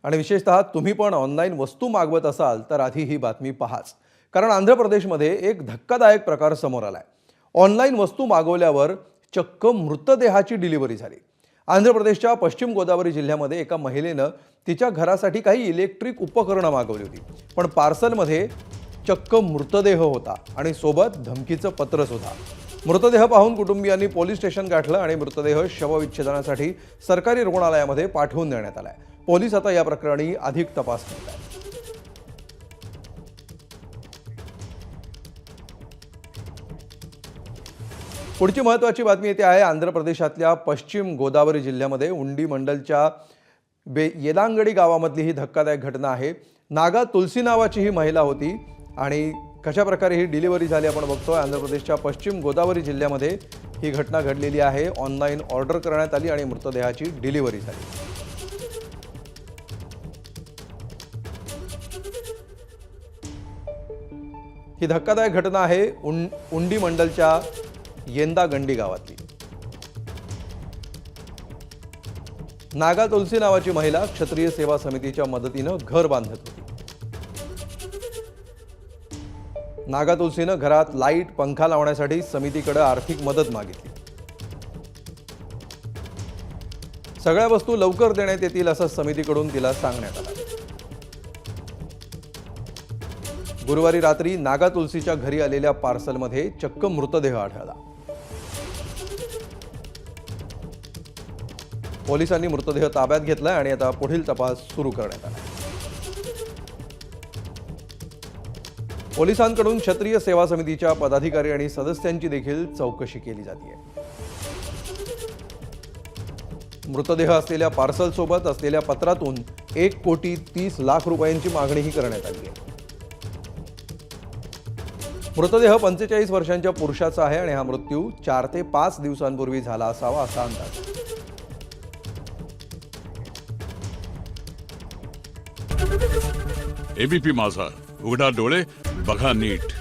आणि विशेषतः तुम्ही पण ऑनलाईन वस्तू मागवत असाल तर आधी ही बातमी पहाच, कारण आंध्र प्रदेशमध्ये एक धक्कादायक प्रकार समोर आलाय। ऑनलाईन वस्तू मागवल्यावर चक्क मृतदेहाची डिलिव्हरी झाली। आंध्र प्रदेशच्या पश्चिम गोदावरी जिल्ह्यामध्ये एका महिलेनं तिच्या घरासाठी काही इलेक्ट्रिक उपकरणं मागवली होती, पण पार्सलमध्ये चक्क मृतदेह होता आणि सोबत धमकीचं पत्र सुद्धा। मृतदेह पाहून कुटुंबियांनी पोलीस स्टेशन गाठलं आणि मृतदेह शवविच्छेदनासाठी सरकारी रुग्णालयामध्ये पाठवून देण्यात आलाय। पोलीस आता या प्रकरणी अधिक तपास करत आहेत। पुढची महत्त्वाची बातमी येते आहे आंध्र प्रदेशातल्या पश्चिम गोदावरी जिल्ह्यामध्ये उंडी मंडलच्या येलांगडी गावामधली ही धक्कादायक घटना आहे। नागा तुलसी नावाची ही महिला होती आणि कशा प्रकारे ही डिलिव्हरी झाली आपण बघतोय। आंध्र प्रदेशच्या पश्चिम गोदावरी जिल्ह्यामध्ये ही घटना घडलेली आहे। ऑनलाईन ऑर्डर करण्यात आली आणि मृतदेहाची डिलिव्हरी झाली। ही धक्कादायक घटना आहे उंडी मंडलच्या येंदागंडी गावातली। नागा तुलसी नावाची महिला क्षत्रिय सेवा समितीच्या मदतीनं घर बांधत होती। नागा तुलसीनं घरात लाईट पंखा लावण्यासाठी समितीकडे आर्थिक मदत मागितली। सगळ्या वस्तू लवकर देण्यात येतील असं समितीकडून तिला सांगण्यात आलं। गुरुवारी रात्री नागा तुलसीच्या घरी आलेल्या पार्सलमध्ये चक्क मृतदेह आढळला। पोलिसांनी मृतदेह ताब्यात घेतलाय आणि आता पुढील तपास सुरू करण्यात आला। पोलिसांकडून क्षत्रिय सेवा समितीच्या पदाधिकारी आणि सदस्यांची देखील चौकशी केली जाते। मृतदेह असलेल्या पार्सल सोबत असलेल्या पत्रातून 1,30,00,000 रुपयांची मागणीही करण्यात आली आहे। मृतदेह 45 वर्षांच्या पुरुषाचा आहे आणि हा मृत्यू 4 ते 5 दिवसांपूर्वी झाला असावा असा अंदाज आहे। एबीपी माझा, उघडा डोळे बघा नीट।